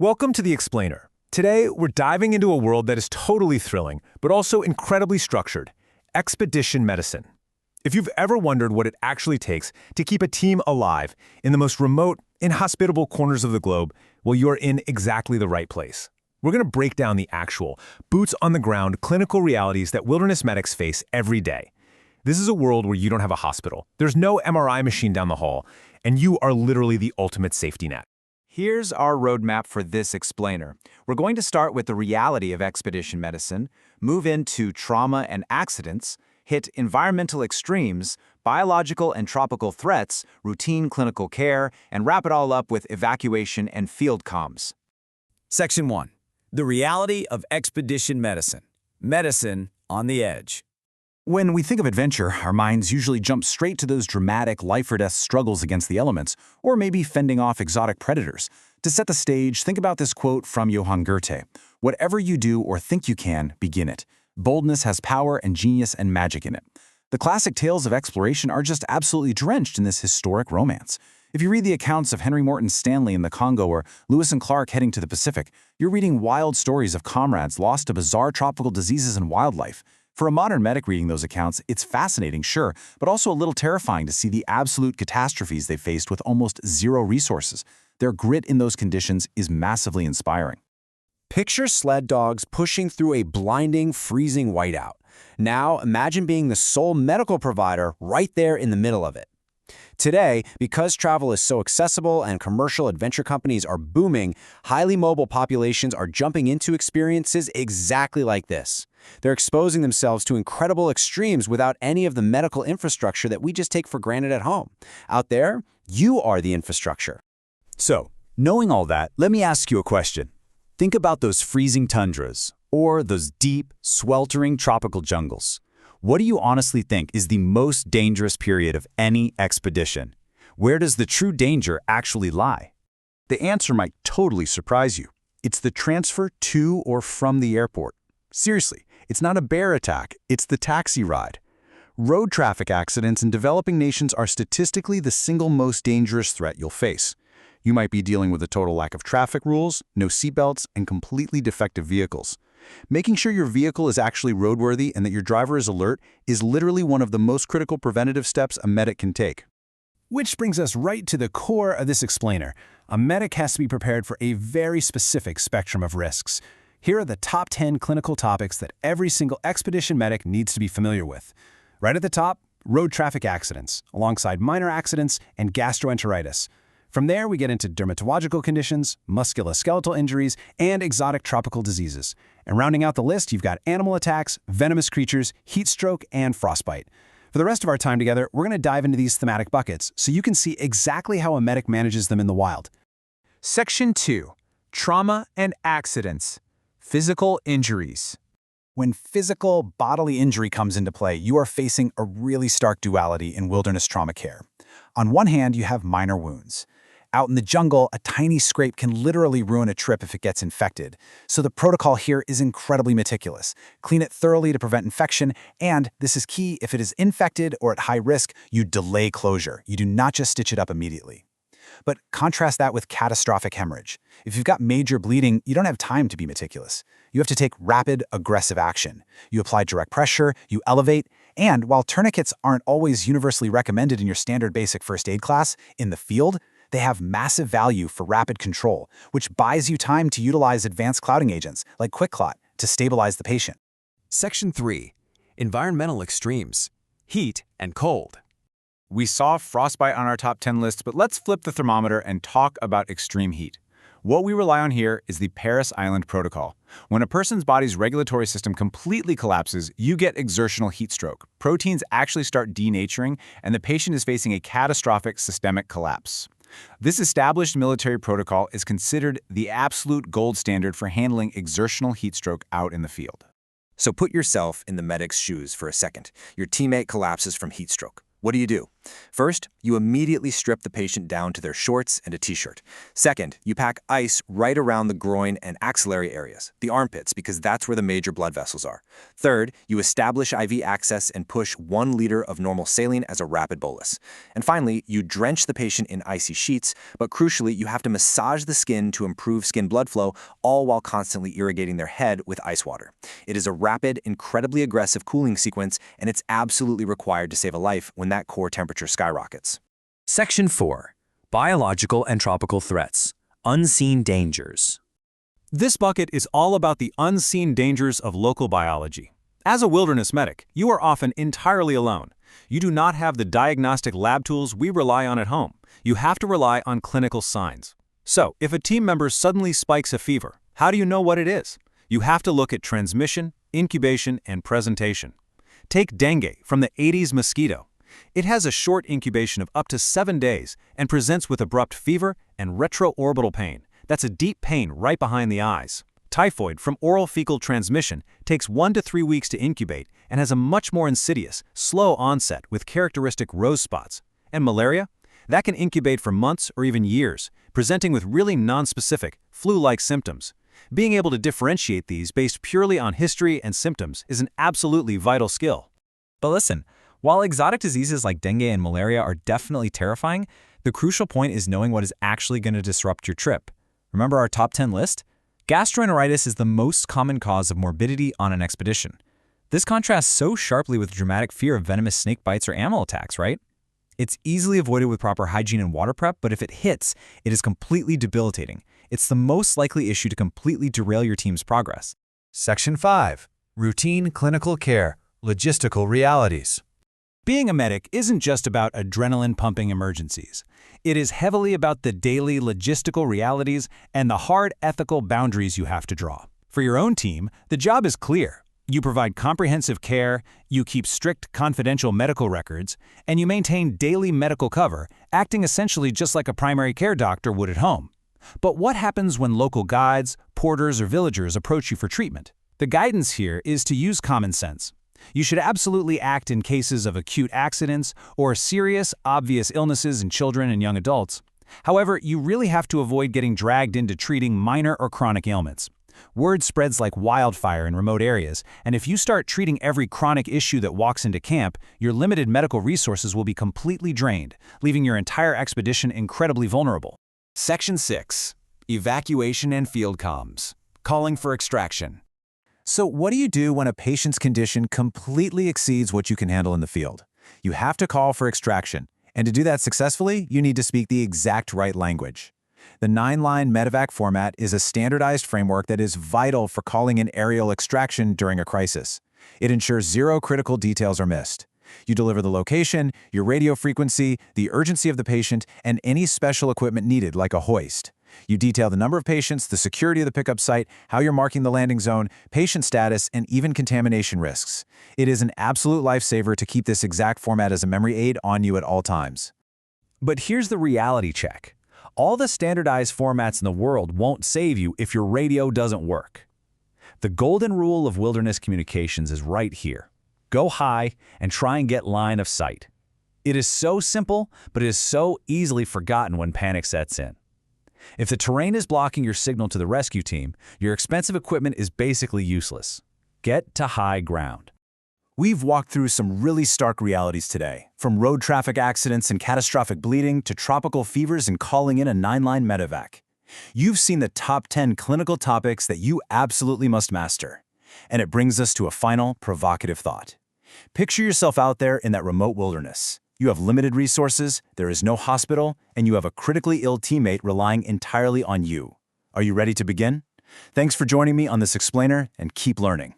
Welcome to The Explainer. Today, we're diving into a world that is totally thrilling, but also incredibly structured: expedition medicine. If you've ever wondered what it actually takes to keep a team alive in the most remote, inhospitable corners of the globe, well, you're in exactly the right place. We're going to break down the actual, boots-on-the-ground clinical realities that wilderness medics face every day. This is a world where you don't have a hospital, there's no MRI machine down the hall, and you are literally the ultimate safety net. Here's our roadmap for this explainer. We're going to start with the reality of expedition medicine, move into trauma and accidents, hit environmental extremes, biological and tropical threats, routine clinical care, and wrap it all up with evacuation and field comms. Section 1. The reality of expedition medicine. Medicine on the edge. When we think of adventure, our minds usually jump straight to those dramatic life-or-death struggles against the elements, or maybe fending off exotic predators. To set the stage, think about this quote from Johann Goethe: "Whatever you do or think you can, begin it. Boldness has power and genius and magic in it." The classic tales of exploration are just absolutely drenched in this historic romance. If you read the accounts of Henry Morton Stanley in the Congo or Lewis and Clark heading to the Pacific, you're reading wild stories of comrades lost to bizarre tropical diseases and wildlife. For a modern medic reading those accounts, it's fascinating, sure, but also a little terrifying to see the absolute catastrophes they faced with almost zero resources. Their grit in those conditions is massively inspiring. Picture sled dogs pushing through a blinding, freezing whiteout. Now imagine being the sole medical provider right there in the middle of it. Today, because travel is so accessible and commercial adventure companies are booming, highly mobile populations are jumping into experiences exactly like this. They're exposing themselves to incredible extremes without any of the medical infrastructure that we just take for granted at home. Out there, you are the infrastructure. So, knowing all that, let me ask you a question. Think about those freezing tundras, or those deep, sweltering tropical jungles. What do you honestly think is the most dangerous period of any expedition? Where does the true danger actually lie? The answer might totally surprise you. It's the transfer to or from the airport. Seriously, it's not a bear attack, it's the taxi ride. Road traffic accidents in developing nations are statistically the single most dangerous threat you'll face. You might be dealing with a total lack of traffic rules, no seatbelts, and completely defective vehicles. Making sure your vehicle is actually roadworthy and that your driver is alert is literally one of the most critical preventative steps a medic can take. Which brings us right to the core of this explainer. A medic has to be prepared for a very specific spectrum of risks. Here are the top 10 clinical topics that every single expedition medic needs to be familiar with. Right at the top, road traffic accidents, alongside minor accidents and gastroenteritis. From there, we get into dermatological conditions, musculoskeletal injuries, and exotic tropical diseases. And rounding out the list, you've got animal attacks, venomous creatures, heat stroke, and frostbite. For the rest of our time together, we're going to dive into these thematic buckets so you can see exactly how a medic manages them in the wild. Section 2. Trauma and accidents. Physical injuries. When physical bodily injury comes into play, you are facing a really stark duality in wilderness trauma care. On one hand, you have minor wounds. Out in the jungle, a tiny scrape can literally ruin a trip if it gets infected. So the protocol here is incredibly meticulous. Clean it thoroughly to prevent infection, and this is key, if it is infected or at high risk, you delay closure. You do not just stitch it up immediately. But contrast that with catastrophic hemorrhage. If you've got major bleeding, you don't have time to be meticulous. You have to take rapid, aggressive action. You apply direct pressure, you elevate, and while tourniquets aren't always universally recommended in your standard basic first aid class, in the field, they have massive value for rapid control, which buys you time to utilize advanced clotting agents like QuikClot to stabilize the patient. Section 3. Environmental extremes. Heat and cold. We saw frostbite on our top 10 lists, but let's flip the thermometer and talk about extreme heat. What we rely on here is the Parris Island Protocol. When a person's body's regulatory system completely collapses, you get exertional heat stroke. Proteins actually start denaturing, and the patient is facing a catastrophic systemic collapse. This established military protocol is considered the absolute gold standard for handling exertional heat stroke out in the field. So put yourself in the medic's shoes for a second. Your teammate collapses from heat stroke. What do you do? First, you immediately strip the patient down to their shorts and a t-shirt. Second, you pack ice right around the groin and axillary areas, the armpits, because that's where the major blood vessels are. Third, you establish IV access and push 1 liter of normal saline as a rapid bolus. And finally, you drench the patient in icy sheets, but crucially, you have to massage the skin to improve skin blood flow, all while constantly irrigating their head with ice water. It is a rapid, incredibly aggressive cooling sequence, and it's absolutely required to save a life when that core temperature skyrockets. Section 4. Biological and tropical threats. Unseen dangers. This bucket is all about the unseen dangers of local biology. As a wilderness medic, you are often entirely alone. You do not have the diagnostic lab tools we rely on at home. You have to rely on clinical signs. So, if a team member suddenly spikes a fever, how do you know what it is? You have to look at transmission, incubation, and presentation. Take dengue from the Aedes mosquito. It has a short incubation of up to 7 days and presents with abrupt fever and retroorbital pain. That's a deep pain right behind the eyes. Typhoid from oral fecal transmission takes 1 to 3 weeks to incubate and has a much more insidious, slow onset with characteristic rose spots. And malaria? That can incubate for months or even years, presenting with really nonspecific, flu-like symptoms. Being able to differentiate these based purely on history and symptoms is an absolutely vital skill. But listen, while exotic diseases like dengue and malaria are definitely terrifying, the crucial point is knowing what is actually going to disrupt your trip. Remember our top 10 list? Gastroenteritis is the most common cause of morbidity on an expedition. This contrasts so sharply with dramatic fear of venomous snake bites or animal attacks, right? It's easily avoided with proper hygiene and water prep, but if it hits, it is completely debilitating. It's the most likely issue to completely derail your team's progress. Section 5. Routine clinical care, logistical realities. Being a medic isn't just about adrenaline-pumping emergencies. It is heavily about the daily logistical realities and the hard ethical boundaries you have to draw. For your own team, the job is clear. You provide comprehensive care, you keep strict confidential medical records, and you maintain daily medical cover, acting essentially just like a primary care doctor would at home. But what happens when local guides, porters, or villagers approach you for treatment? The guidance here is to use common sense. You should absolutely act in cases of acute accidents or serious, obvious illnesses in children and young adults. However, you really have to avoid getting dragged into treating minor or chronic ailments. Word spreads like wildfire in remote areas, and if you start treating every chronic issue that walks into camp, your limited medical resources will be completely drained, leaving your entire expedition incredibly vulnerable. Section 6. Evacuation and field comms. Calling for extraction. So what do you do when a patient's condition completely exceeds what you can handle in the field? You have to call for extraction, and to do that successfully, you need to speak the exact right language. The 9-line medevac format is a standardized framework that is vital for calling in aerial extraction during a crisis. It ensures 0 critical details are missed. You deliver the location, your radio frequency, the urgency of the patient, and any special equipment needed like a hoist. You detail the number of patients, the security of the pickup site, how you're marking the landing zone, patient status, and even contamination risks. It is an absolute lifesaver to keep this exact format as a memory aid on you at all times. But here's the reality check. All the standardized formats in the world won't save you if your radio doesn't work. The golden rule of wilderness communications is right here. Go high and try and get line of sight. It is so simple, but it is so easily forgotten when panic sets in. If the terrain is blocking your signal to the rescue team, your expensive equipment is basically useless. Get to high ground. We've walked through some really stark realities today, from road traffic accidents and catastrophic bleeding to tropical fevers and calling in a 9-line medevac. You've seen the top 10 clinical topics that you absolutely must master. And it brings us to a final, provocative thought. Picture yourself out there in that remote wilderness. You have limited resources, there is no hospital, and you have a critically ill teammate relying entirely on you. Are you ready to begin? Thanks for joining me on this explainer, and keep learning.